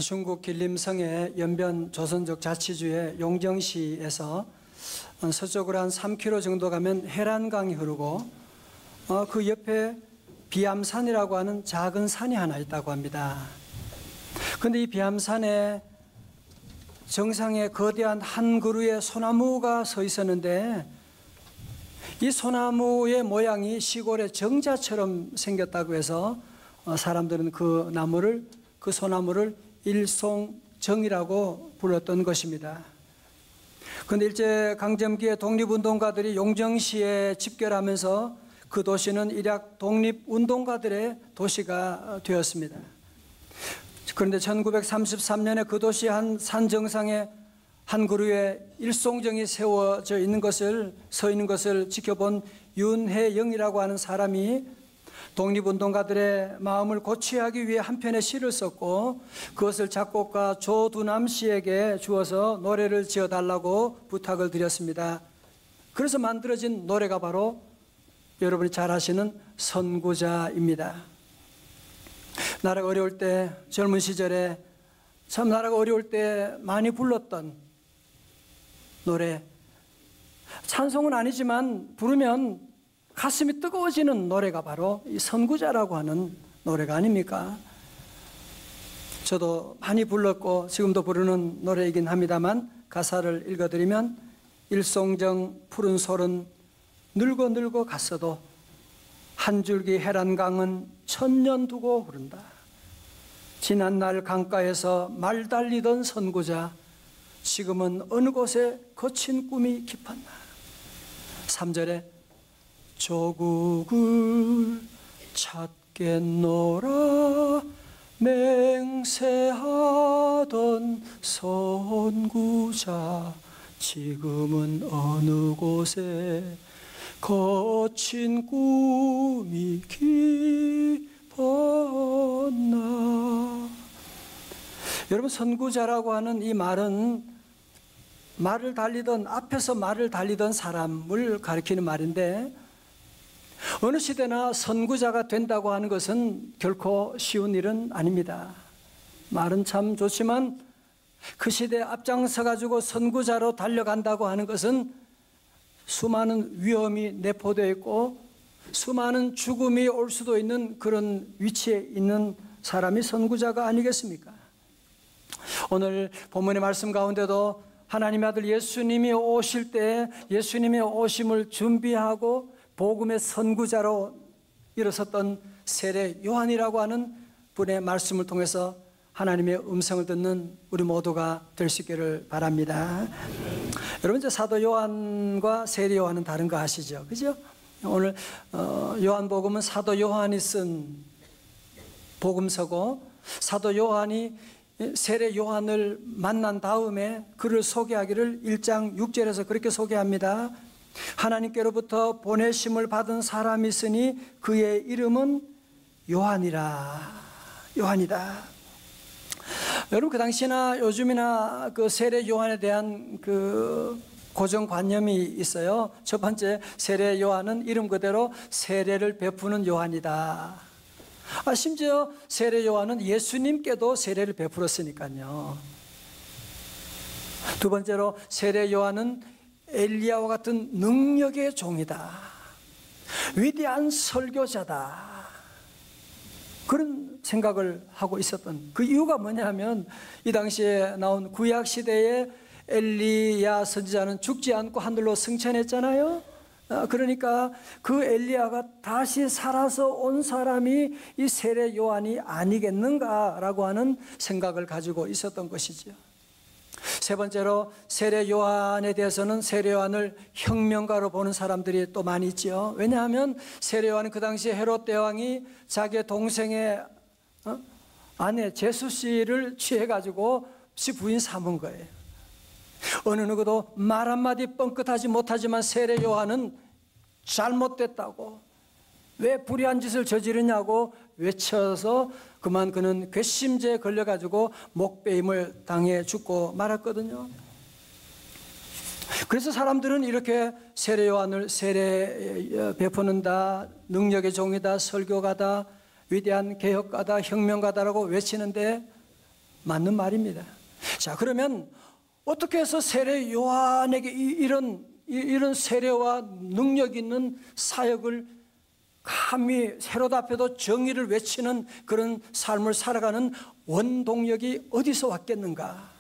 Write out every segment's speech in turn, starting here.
중국 길림성의 연변 조선족 자치주의 용정시에서 서쪽으로 한 3km 정도 가면 해란강이 흐르고 그 옆에 비암산이라고 하는 작은 산이 하나 있다고 합니다. 그런데 이 비암산에 정상에 거대한 한 그루의 소나무가 서 있었는데 이 소나무의 모양이 시골의 정자처럼 생겼다고 해서 사람들은 그 소나무를 일송정이라고 불렀던 것입니다. 그런데 일제강점기에 독립운동가들이 용정시에 집결하면서 그 도시는 일약 독립운동가들의 도시가 되었습니다. 그런데 1933년에 그 도시 한 산 정상에 한 그루의 일송정이 서 있는 것을 지켜본 윤혜영이라고 하는 사람이 독립운동가들의 마음을 고취하기 위해 한 편의 시를 썼고 그것을 작곡가 조두남 씨에게 주어서 노래를 지어달라고 부탁을 드렸습니다. 그래서 만들어진 노래가 바로 여러분이 잘 아시는 선구자입니다. 나라가 어려울 때, 젊은 시절에 참 나라가 어려울 때 많이 불렀던 노래, 찬송은 아니지만 부르면 가슴이 뜨거워지는 노래가 바로 이 선구자라고 하는 노래가 아닙니까? 저도 많이 불렀고 지금도 부르는 노래이긴 합니다만 가사를 읽어드리면 일송정 푸른 솔은 늙어 갔어도 한 줄기 해란강은 천년 두고 흐른다. 지난날 강가에서 말 달리던 선구자 지금은 어느 곳에 거친 꿈이 깊었나. 3절에 조국을 찾겠노라 맹세하던 선구자 지금은 어느 곳에 거친 꿈이 깊었나. 여러분, 선구자라고 하는 이 말은 앞에서 말을 달리던 사람을 가리키는 말인데 어느 시대나 선구자가 된다고 하는 것은 결코 쉬운 일은 아닙니다. 말은 참 좋지만 그 시대에 앞장서 가지고 선구자로 달려간다고 하는 것은 수많은 위험이 내포되어 있고 수많은 죽음이 올 수도 있는 그런 위치에 있는 사람이 선구자가 아니겠습니까? 오늘 본문의 말씀 가운데도 하나님의 아들 예수님이 오실 때 예수님의 오심을 준비하고 복음의 선구자로 일어섰던 세례 요한이라고 하는 분의 말씀을 통해서 하나님의 음성을 듣는 우리 모두가 될 수 있기를 바랍니다. 여러분, 이제 사도 요한과 세례 요한은 다른 거 아시죠? 그죠? 오늘 요한복음은 사도 요한이 쓴 복음서고 사도 요한이 세례 요한을 만난 다음에 그를 소개하기를 1장 6절에서 그렇게 소개합니다. 하나님께로부터 보내심을 받은 사람이 있으니 그의 이름은 요한이다. 여러분, 그 당시나 요즘이나 그 세례 요한에 대한 그 고정관념이 있어요. 첫 번째, 세례 요한은 이름 그대로 세례를 베푸는 요한이다. 심지어 세례 요한은 예수님께도 세례를 베풀었으니까요. 두 번째로, 세례 요한은 엘리야와 같은 능력의 종이다. 위대한 설교자다. 그런 생각을 하고 있었던 그 이유가 뭐냐면 이 당시에 나온 구약시대에 엘리야 선지자는 죽지 않고 하늘로 승천했잖아요. 그러니까 그 엘리야가 다시 살아서 온 사람이 이 세례 요한이 아니겠는가라고 하는 생각을 가지고 있었던 것이죠. 세 번째로, 세례 요한에 대해서는 세례 요한을 혁명가로 보는 사람들이 또 많이 있죠. 왜냐하면 세례 요한은 그 당시에 헤롯 대왕이 자기의 동생의 아내 제수 씨를 취해가지고 지 부인 삼은 거예요. 어느 누구도 말 한마디 뻥끗하지 못하지만 세례 요한은 잘못됐다고, 왜 불의한 짓을 저지르냐고 외쳐서 그만 그는 괘씸죄에 걸려가지고 목베임을 당해 죽고 말았거든요. 그래서 사람들은 이렇게 세례 요한을 세례 베푸는다, 능력의 종이다, 설교가다, 위대한 개혁가다, 혁명가다라고 외치는데 맞는 말입니다. 자, 그러면 어떻게 해서 세례 요한에게 이런 세례와 능력 있는 사역을 감히 헤롯 앞에도 정의를 외치는 그런 삶을 살아가는 원동력이 어디서 왔겠는가?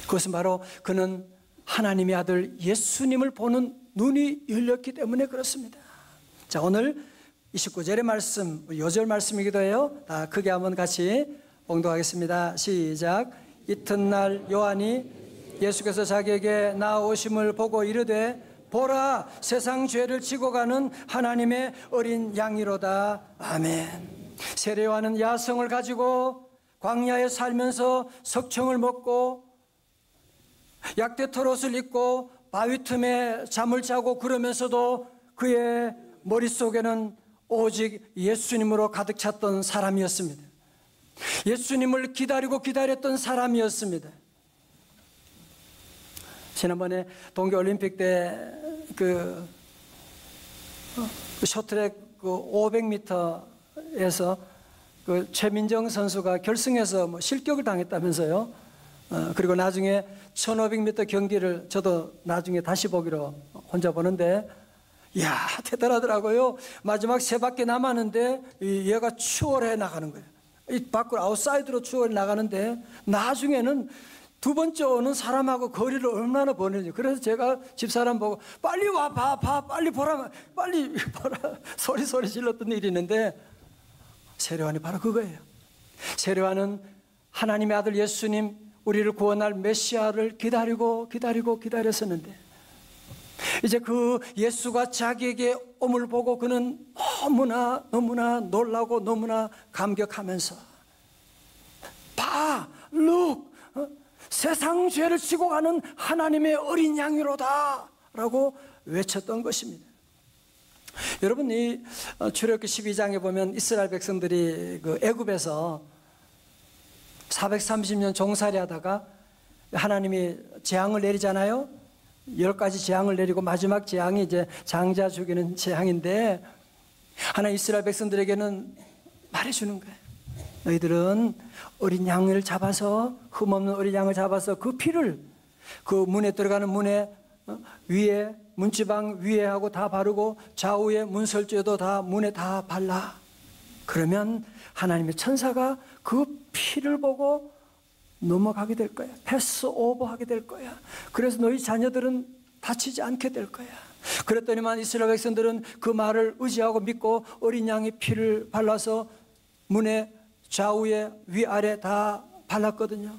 그것은 바로 그는 하나님의 아들 예수님을 보는 눈이 열렸기 때문에 그렇습니다. 자, 오늘 29절의 말씀, 요절 말씀이기도 해요. 다 크게 한번 같이 봉독하겠습니다. 시작. 이튿날 요한이 예수께서 자기에게 나오심을 보고 이르되 보라, 세상 죄를 지고 가는 하나님의 어린 양이로다. 아멘. 세례 요한은 야성을 가지고 광야에 살면서 석청을 먹고 약대토롯을 입고 바위 틈에 잠을 자고 그러면서도 그의 머릿속에는 오직 예수님으로 가득 찼던 사람이었습니다. 예수님을 기다렸던 사람이었습니다. 지난번에 동계올림픽 때 쇼트트랙 500m에서 최민정 선수가 결승에서 실격을 당했다면서요. 그리고 나중에 1500m 경기를 저도 나중에 다시 보기로 혼자 보는데, 이야, 대단하더라고요. 마지막 3바퀴 남았는데 얘가 추월해 나가는 거예요. 이 밖으로 아웃사이드로 추월해 나가는데 나중에는 두 번째 오는 사람하고 거리를 얼마나 보내는지. 그래서 제가 집사람 보고 빨리 와 봐 빨리 보라 소리 질렀던 일이 있는데, 세례요한이 바로 그거예요. 세례요한은 하나님의 아들 예수님, 우리를 구원할 메시아를 기다렸었는데, 이제 그 예수가 자기에게 옴을 보고 그는 너무나 놀라고 너무나 감격하면서 look, 세상 죄를 지고 가는 하나님의 어린 양이로다 라고 외쳤던 것입니다. 여러분, 이 출애굽기 12장에 보면 이스라엘 백성들이 그 애굽에서 430년 종살이 하다가 하나님이 재앙을 내리잖아요. 10가지 재앙을 내리고 마지막 재앙이 이제 장자 죽이는 재앙인데, 하나님 이스라엘 백성들에게는 말해주는 거예요. 너희들은 어린 양을 잡아서, 흠없는 어린 양을 잡아서 그 피를 그 문에 들어가는 문에 위에, 문지방 위에 하고 다 바르고 좌우에 문설주에도 다 문에 다 발라. 그러면 하나님의 천사가 그 피를 보고 넘어가게 될 거야. 패스 오버하게 될 거야. 그래서 너희 자녀들은 다치지 않게 될 거야. 그랬더니만 이스라엘 백성들은 그 말을 의지하고 믿고 어린 양의 피를 발라서 문에 좌우에 위아래 다 발랐거든요.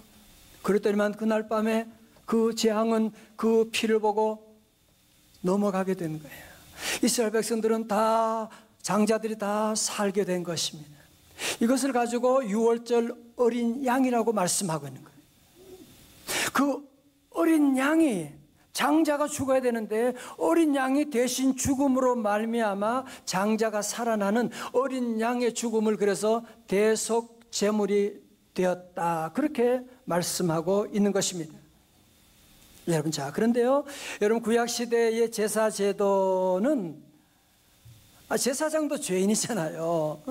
그랬더니만 그날 밤에 그 재앙은 그 피를 보고 넘어가게 된 거예요. 이스라엘 백성들은 다, 장자들이 다 살게 된 것입니다. 이것을 가지고 유월절 어린 양이라고 말씀하고 있는 거예요. 그 어린 양이, 장자가 죽어야 되는데 어린 양이 대신 죽음으로 말미암아 장자가 살아나는 어린 양의 죽음을 그래서 대속 제물이 되었다, 그렇게 말씀하고 있는 것입니다. 여러분, 자, 그런데요, 여러분, 구약시대의 제사제도는, 제사장도 죄인이잖아요.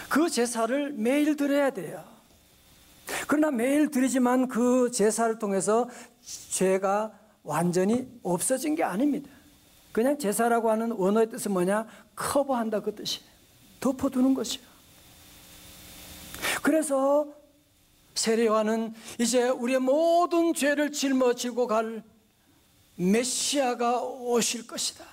그 제사를 매일 드려야 돼요. 그러나 매일 드리지만 그 제사를 통해서 죄가 완전히 없어진 게 아닙니다. 그냥 제사라고 하는 원어의 뜻은 뭐냐? 커버한다, 그 뜻이에요. 덮어두는 것이요. 그래서 세례 요한은 이제 우리의 모든 죄를 짊어지고 갈 메시아가 오실 것이다.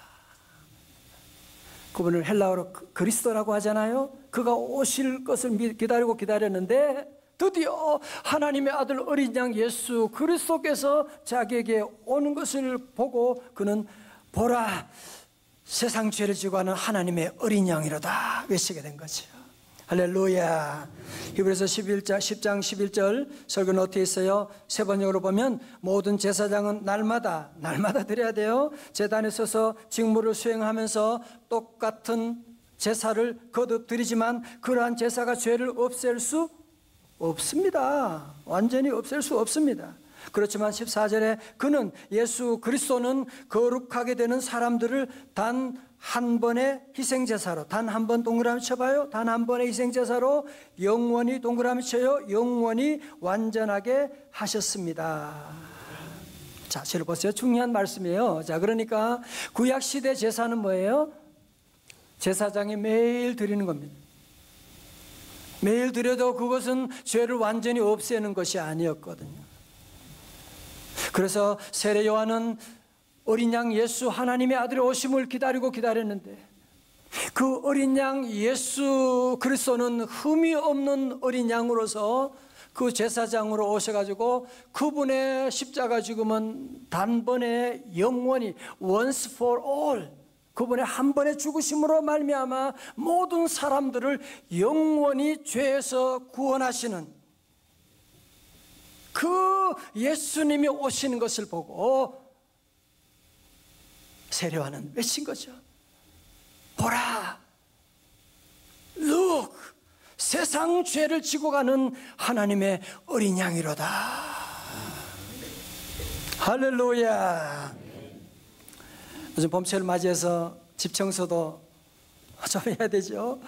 그분을 헬라어로 그리스도라고 하잖아요. 그가 오실 것을 기다렸는데 드디어 하나님의 아들 어린 양 예수 그리스도께서 자기에게 오는 것을 보고 그는 보라, 세상 죄를 지고 하는 하나님의 어린 양이로다 외치게 된 거죠. 할렐루야. 히브리서 10장 11절 설교 노트에 있어요. 세 번역으로 보면 모든 제사장은 날마다 드려야 돼요. 제단에 서서 직무를 수행하면서 똑같은 제사를 거듭 드리지만 그러한 제사가 죄를 없앨 수 없습니다. 완전히 없앨 수 없습니다. 그렇지만 14절에 그는 예수 그리스도는 거룩하게 되는 사람들을 단 한 번의 희생제사로, 단 한 번 동그라미 쳐봐요. 단 한 번의 희생제사로 영원히 동그라미 쳐요. 영원히 완전하게 하셨습니다. 자, 저를 보세요. 중요한 말씀이에요. 자, 그러니까 구약시대 제사는 뭐예요? 제사장이 매일 드리는 겁니다. 매일 드려도 그것은 죄를 완전히 없애는 것이 아니었거든요. 그래서 세례 요한은 어린 양 예수 하나님의 아들의 오심을 기다렸는데 그 어린 양 예수 그리스도는 흠이 없는 어린 양으로서 그 제사장으로 오셔가지고 그분의 십자가 죽음은 단번에 영원히 once for all, 그분의 한 번의 죽으심으로 말미암아 모든 사람들을 영원히 죄에서 구원하시는 그 예수님이 오시는 것을 보고 세례 요한은 외친 거죠. 보라, look, 세상 죄를 지고 가는 하나님의 어린 양이로다. 할렐루야. 요즘 봄철을 맞이해서 집 청소도 좀 해야 되죠.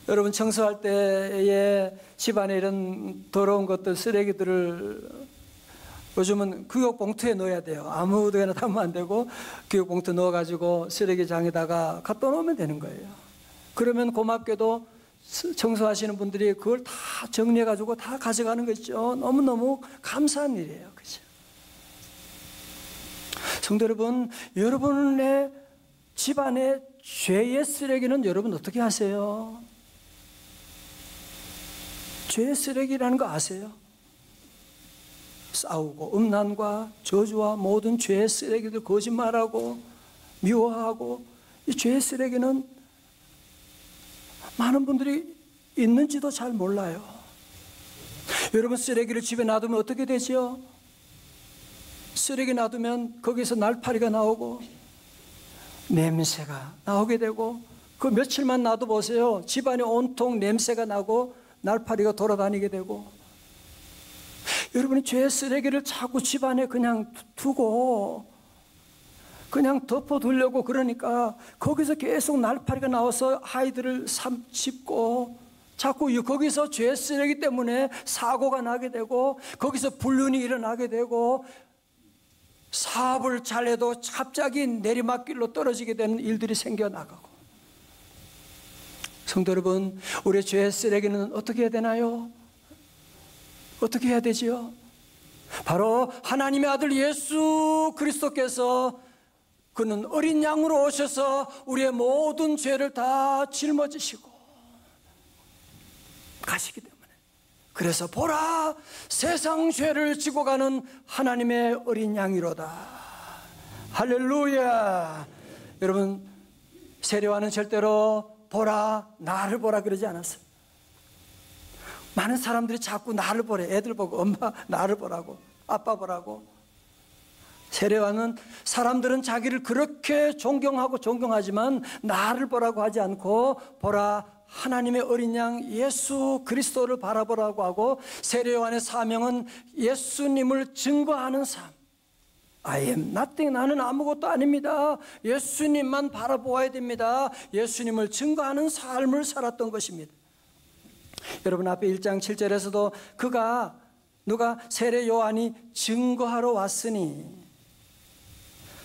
여러분, 청소할 때에 집안에 이런 더러운 것들, 쓰레기들을 요즘은 구역봉투에 넣어야 돼요. 아무 데나 담으면 안 되고 구역봉투 넣어가지고 쓰레기장에다가 갖다 놓으면 되는 거예요. 그러면 고맙게도 청소하시는 분들이 그걸 다 정리해가지고 다 가져가는 거죠. 너무너무 감사한 일이에요. 그죠? 성도 여러분, 여러분의 집안의 죄의 쓰레기는 여러분 어떻게 하세요? 죄의 쓰레기라는 거 아세요? 싸우고 음란과 저주와 모든 죄의 쓰레기들, 거짓말하고 미워하고, 이 죄의 쓰레기는 많은 분들이 있는지도 잘 몰라요. 여러분, 쓰레기를 집에 놔두면 어떻게 되죠? 쓰레기 놔두면 거기서 날파리가 나오고 냄새가 나오게 되고, 그 며칠만 놔둬보세요. 집안에 온통 냄새가 나고 날파리가 돌아다니게 되고. 여러분이 죄의 쓰레기를 자꾸 집안에 그냥 두고 그냥 덮어두려고 그러니까 거기서 계속 날파리가 나와서 아이들을 짚고 자꾸 거기서 죄의 쓰레기 때문에 사고가 나게 되고, 거기서 불륜이 일어나게 되고, 사업을 잘해도 갑자기 내리막길로 떨어지게 되는 일들이 생겨나가고. 성도 여러분, 우리의 죄의 쓰레기는 어떻게 해야 되나요? 어떻게 해야 되지요? 바로 하나님의 아들 예수 그리스도께서 그는 어린 양으로 오셔서 우리의 모든 죄를 다 짊어지시고 가시기 때문에, 그래서 보라, 세상 죄를 지고 가는 하나님의 어린 양이로다. 할렐루야. 여러분, 세례 요한은 절대로 보라, 나를 보라 그러지 않았어요. 많은 사람들이 자꾸 나를 보래. 애들 보고 엄마 나를 보라고, 아빠 보라고. 세례 요한은 사람들은 자기를 그렇게 존경하지만 나를 보라고 하지 않고, 보라, 하나님의 어린 양 예수 그리스도를 바라보라고 하고, 세례 요한의 사명은 예수님을 증거하는 삶. I am nothing, 나는 아무것도 아닙니다. 예수님만 바라보아야 됩니다. 예수님을 증거하는 삶을 살았던 것입니다. 여러분, 앞에 1장 7절에서도 누가 세례 요한이 증거하러 왔으니,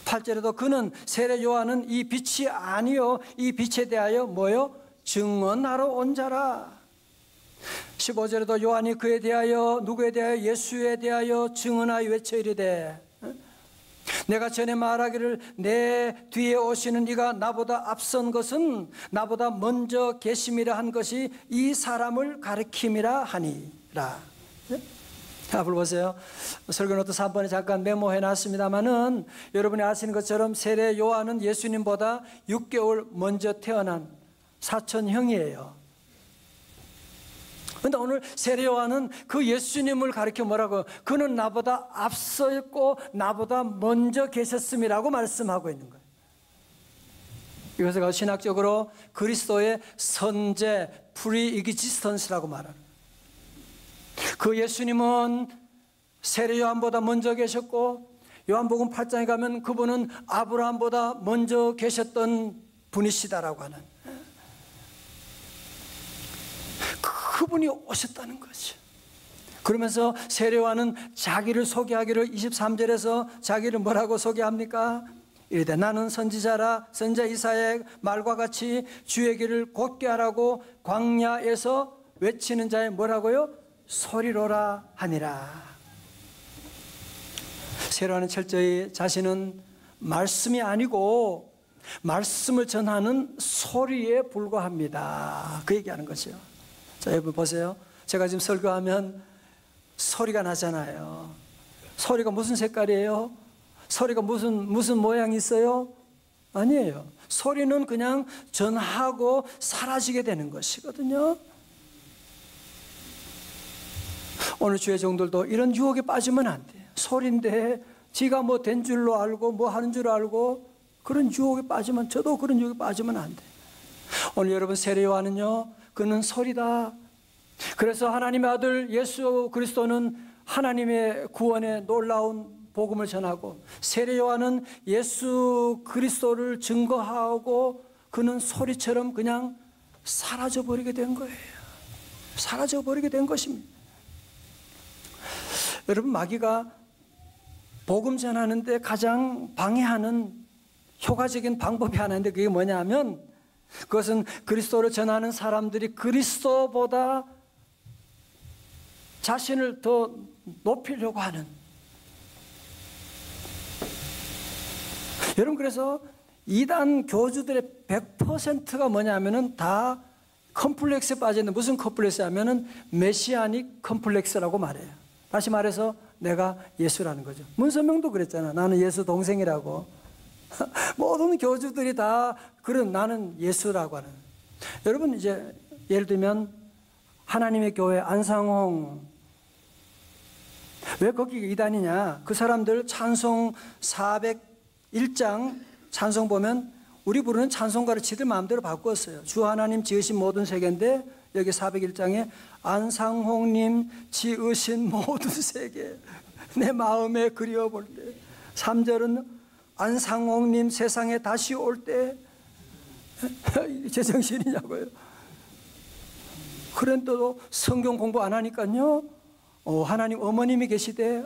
8절에도 그는, 세례 요한은 이 빛이 아니요 이 빛에 대하여 뭐요? 증언하러 온 자라. 15절에도 요한이 그에 대하여, 누구에 대하여? 예수에 대하여 증언하여 외쳐 이르되, 내가 전에 말하기를 내 뒤에 오시는 이가 나보다 앞선 것은 나보다 먼저 계심이라 한 것이 이 사람을 가리킴이라 하니라. 앞을 보세요. 설교노트 3번에 잠깐 메모해 놨습니다만은, 여러분이 아시는 것처럼 세례 요한은 예수님보다 6개월 먼저 태어난 사촌형이에요. 그런데 오늘 세례 요한은 그 예수님을 가리켜 뭐라고? 그는 나보다 앞서 있고 나보다 먼저 계셨음이라고 말씀하고 있는 거예요. 이것을 신학적으로 그리스도의 선제, 프리익지스턴스라고 말하는, 그 예수님은 세례 요한보다 먼저 계셨고, 요한복음 8장에 가면 그분은 아브라함보다 먼저 계셨던 분이시다라고 하는, 그분이 오셨다는 거죠. 그러면서 세례 요한은 자기를 소개하기를 23절에서 자기를 뭐라고 소개합니까? 이르되 나는 선지자라, 선지자 이사야의 말과 같이 주의 길을 곧게 하라고 광야에서 외치는 자의 뭐라고요? 소리로라 하니라. 세례 요한은 철저히 자신은 말씀이 아니고 말씀을 전하는 소리에 불과합니다. 그 얘기하는 거죠. 자, 여러분 보세요. 제가 지금 설교하면 소리가 나잖아요. 소리가 무슨 색깔이에요? 소리가 무슨 모양이 있어요? 아니에요. 소리는 그냥 전하고 사라지게 되는 것이거든요. 오늘 주의 종들도 이런 유혹에 빠지면 안 돼요. 소리인데 지가 뭐 된 줄로 알고 뭐 하는 줄 알고 그런 유혹에 빠지면, 저도 그런 유혹에 빠지면 안 돼요. 오늘 여러분 세례 요한은요, 그는 소리다. 그래서 하나님의 아들 예수 그리스도는 하나님의 구원의 놀라운 복음을 전하고, 세례 요한은 예수 그리스도를 증거하고 그는 소리처럼 그냥 사라져 버리게 된 거예요. 사라져 버리게 된 것입니다. 여러분, 마귀가 복음 전하는데 가장 방해하는 효과적인 방법이 하나 있는데, 그게 뭐냐 하면, 그것은 그리스도를 전하는 사람들이 그리스도보다 자신을 더 높이려고 하는. 여러분, 그래서 이단 교주들의 100%가 뭐냐 하면은 다 컴플렉스에 빠져있는, 무슨 컴플렉스 하면은 메시아닉 컴플렉스라고 말해요. 다시 말해서 내가 예수라는 거죠. 문선명도 그랬잖아. 나는 예수 동생이라고. 모든 교주들이 다 그런, 나는 예수라고 하는. 여러분, 이제 예를 들면 하나님의 교회 안상홍, 왜 거기 이단이냐? 그 사람들 찬송 401장 찬송 보면 우리 부르는 찬송가를 지들 마음대로 바꿨어요. 주 하나님 지으신 모든 세계인데 여기 401장에 안상홍님 지으신 모든 세계 내 마음에 그리워볼 때, 3절은 안상홍님 세상에 다시 올 때, 제정신이냐고요. 그런데도 성경 공부 안 하니까요, 하나님 어머님이 계시대.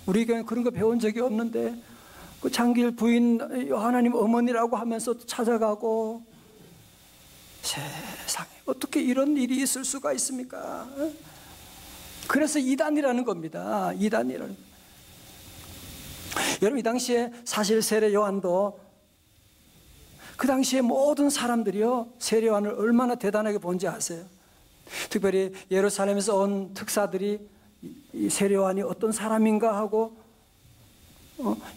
우리 교회는 그런 거 배운 적이 없는데, 그 장길 부인 하나님 어머니라고 하면서 찾아가고. 세상에 어떻게 이런 일이 있을 수가 있습니까? 그래서 이단이라는 겁니다. 이단이라는. 여러분, 이 당시에 사실 세례 요한도, 그 당시에 모든 사람들이요 세례 요한을 얼마나 대단하게 본지 아세요? 특별히 예루살렘에서 온 특사들이 이 세례 요한이 어떤 사람인가 하고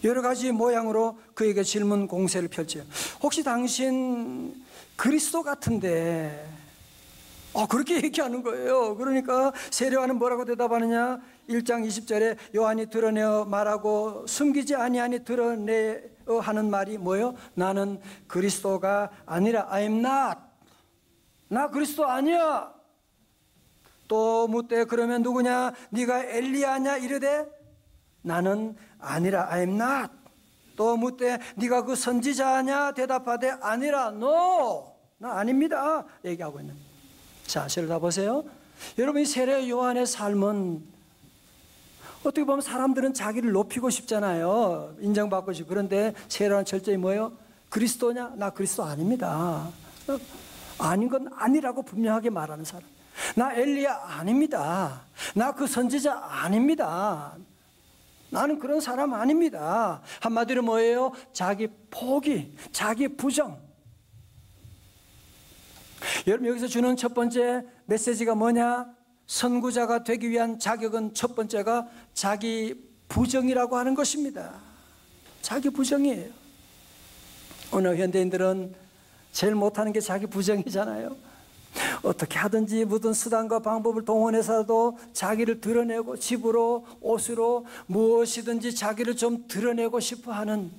여러 가지 모양으로 그에게 질문 공세를 펼쳐요. 혹시 당신 그리스도 같은데, 그렇게 얘기하는 거예요. 그러니까 세례 요한은 뭐라고 대답하느냐? 1장 20절에 요한이 드러내어 말하고 숨기지 아니하니 드러내어 하는 말이 뭐예요? 나는 그리스도가 아니라 I am not. 나 그리스도 아니야. 또 묻되 그러면 누구냐? 네가 엘리야냐? 이르되 나는 아니라 I am not. 또 묻되 네가 그 선지자냐? 대답하되 아니라 no. 나 아닙니다. 얘기하고 있는. 자, 저를 보세요. 여러분, 이 세례 요한의 삶은 어떻게 보면 사람들은 자기를 높이고 싶잖아요. 인정받고 싶고. 그런데 세례 요한은 철저히 뭐예요? 그리스도냐? 나 그리스도 아닙니다. 아닌 건 아니라고 분명하게 말하는 사람. 나 엘리야 아닙니다. 나 그 선지자 아닙니다. 나는 그런 사람 아닙니다. 한마디로 뭐예요? 자기 포기, 자기 부정. 여러분, 여기서 주는 첫 번째 메시지가 뭐냐? 선구자가 되기 위한 자격은 첫 번째가 자기 부정이라고 하는 것입니다. 자기 부정이에요. 오늘 현대인들은 제일 못하는 게 자기 부정이잖아요. 어떻게 하든지 모든 수단과 방법을 동원해서도 자기를 드러내고, 집으로, 옷으로, 무엇이든지 자기를 좀 드러내고 싶어 하는.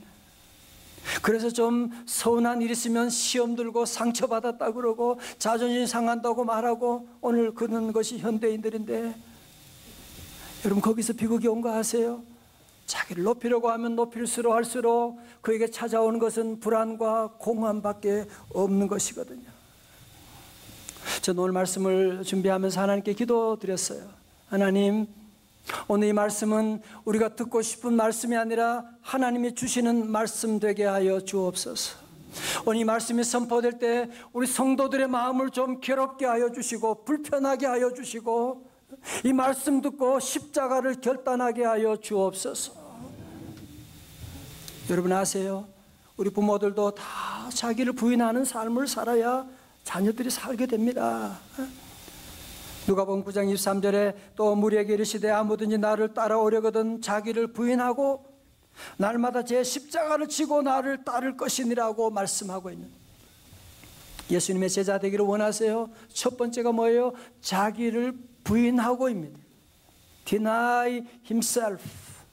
그래서 좀 서운한 일 있으면 시험 들고 상처받았다 그러고 자존심 상한다고 말하고, 오늘 그런 것이 현대인들인데, 여러분 거기서 비극이 온 거 아세요? 자기를 높이려고 하면 높일수록 할수록 그에게 찾아오는 것은 불안과 공허함밖에 없는 것이거든요. 저는 오늘 말씀을 준비하면서 하나님께 기도드렸어요. 하나님, 오늘 이 말씀은 우리가 듣고 싶은 말씀이 아니라 하나님이 주시는 말씀 되게 하여 주옵소서. 오늘 이 말씀이 선포될 때 우리 성도들의 마음을 좀 괴롭게 하여 주시고 불편하게 하여 주시고 이 말씀 듣고 십자가를 결단하게 하여 주옵소서. 여러분 아세요? 우리 부모들도 다 자기를 부인하는 삶을 살아야 자녀들이 살게 됩니다. 누가복음 9장 23절에 또 무리에게 이르시되 아무든지 나를 따라오려거든 자기를 부인하고 날마다 제 십자가를 지고 나를 따를 것이니라고 말씀하고 있는, 예수님의 제자 되기를 원하세요? 첫 번째가 뭐예요? 자기를 부인하고입니다. Deny himself.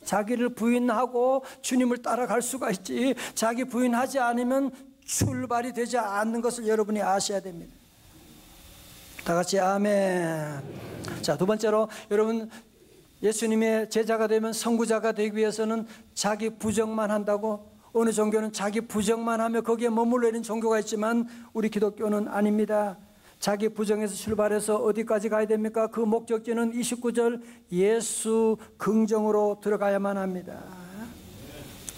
자기를 부인하고 주님을 따라갈 수가 있지, 자기 부인하지 않으면 출발이 되지 않는 것을 여러분이 아셔야 됩니다. 다 같이 아멘. 자, 두 번째로 여러분 예수님의 제자가 되면 선구자가 되기 위해서는 자기 부정만 한다고, 어느 종교는 자기 부정만 하며 거기에 머물러 있는 종교가 있지만 우리 기독교는 아닙니다. 자기 부정에서 출발해서 어디까지 가야 됩니까? 그 목적지는 29절 예수 긍정으로 들어가야만 합니다.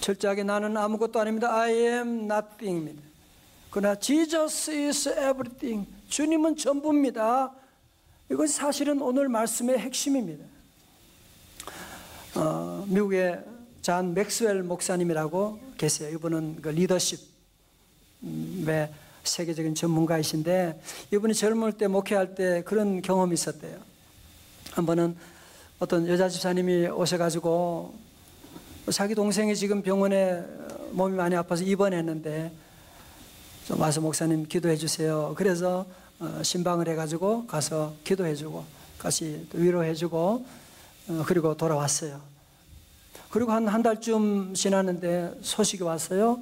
철저하게 나는 아무것도 아닙니다. I am nothing입니다. 그러나 Jesus is everything. 주님은 전부입니다. 이것이 사실은 오늘 말씀의 핵심입니다. 미국의 잔 맥스웰 목사님이라고 계세요. 이분은 그 리더십의 세계적인 전문가이신데, 이분이 젊을 때 목회할 때 그런 경험이 있었대요. 한 번은 어떤 여자 집사님이 오셔가지고 자기 동생이 지금 병원에 몸이 많이 아파서 입원했는데 좀 와서 목사님 기도해 주세요. 그래서 신방을 해가지고 가서 기도해 주고 같이 위로해 주고 그리고 돌아왔어요. 그리고 한 달쯤 지났는데 소식이 왔어요.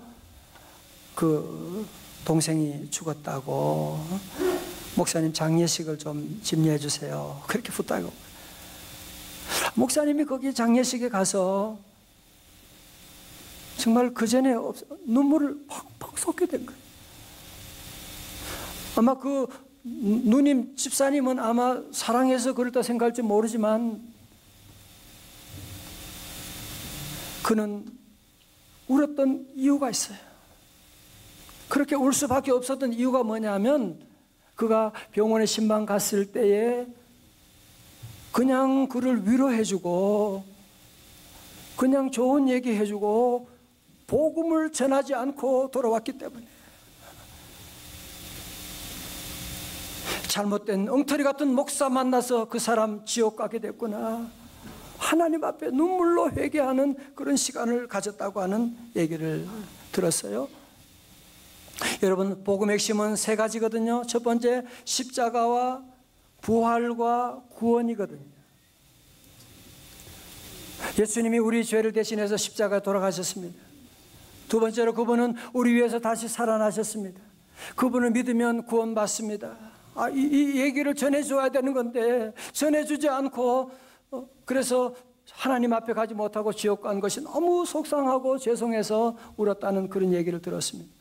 그 동생이 죽었다고, 목사님 장례식을 좀 집례해 주세요. 그렇게 부탁하고, 목사님이 거기 장례식에 가서 정말 그 전에 눈물을 팍팍 쏟게 된 거예요. 아마 그 누님 집사님은 아마 사랑해서 그렇다 생각할지 모르지만 그는 울었던 이유가 있어요. 그렇게 울 수밖에 없었던 이유가 뭐냐면, 그가 병원에 신방 갔을 때에 그냥 그를 위로해주고 그냥 좋은 얘기해주고 복음을 전하지 않고 돌아왔기 때문에, 잘못된 엉터리 같은 목사 만나서 그 사람 지옥 가게 됐구나, 하나님 앞에 눈물로 회개하는 그런 시간을 가졌다고 하는 얘기를 들었어요. 여러분, 복음의 핵심은 세 가지거든요. 첫 번째, 십자가와 부활과 구원이거든요. 예수님이 우리 죄를 대신해서 십자가에 돌아가셨습니다. 두 번째로 그분은 우리 위해서 다시 살아나셨습니다. 그분을 믿으면 구원받습니다. 이 얘기를 전해줘야 되는 건데 전해주지 않고 그래서 하나님 앞에 가지 못하고 지옥 간 것이 너무 속상하고 죄송해서 울었다는 그런 얘기를 들었습니다.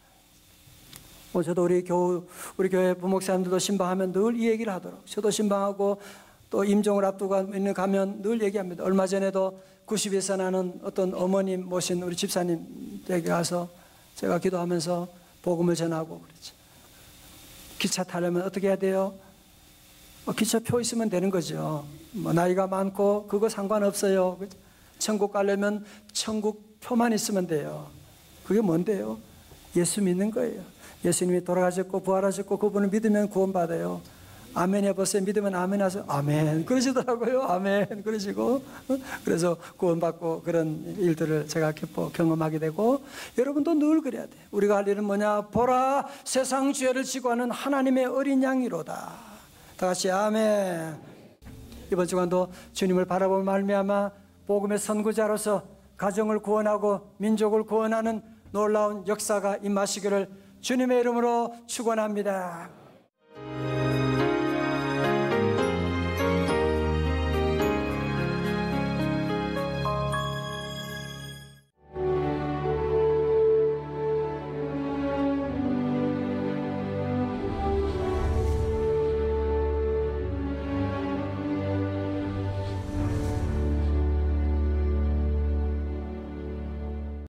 저도 우리 교회 부목사님들도 신방하면 늘 이 얘기를 하도록, 저도 신방하고 또 임종을 앞두고 가면 늘 얘기합니다. 얼마 전에도 90에서 나는 어떤 어머님 모신 우리 집사님에게 가서 제가 기도하면서 복음을 전하고 그랬죠. 기차 타려면 어떻게 해야 돼요? 기차표 있으면 되는 거죠. 나이가 많고 그거 상관없어요. 천국 가려면 천국 표만 있으면 돼요. 그게 뭔데요? 예수 믿는 거예요. 예수님이 돌아가셨고 부활하셨고 그분을 믿으면 구원받아요. 아멘 해보세요. 믿으면 아멘 하세요. 아멘 그러시더라고요. 아멘 그러시고, 그래서 구원받고 그런 일들을 제가 경험하게 되고, 여러분도 늘 그래야 돼요. 우리가 할 일은 뭐냐? 보라, 세상 죄를 지고 하는 하나님의 어린 양이로다. 다 같이 아멘. 이번 주간도 주님을 바라보며 말미암아 복음의 선구자로서 가정을 구원하고 민족을 구원하는 놀라운 역사가 임하시기를 주님의 이름으로 축원합니다.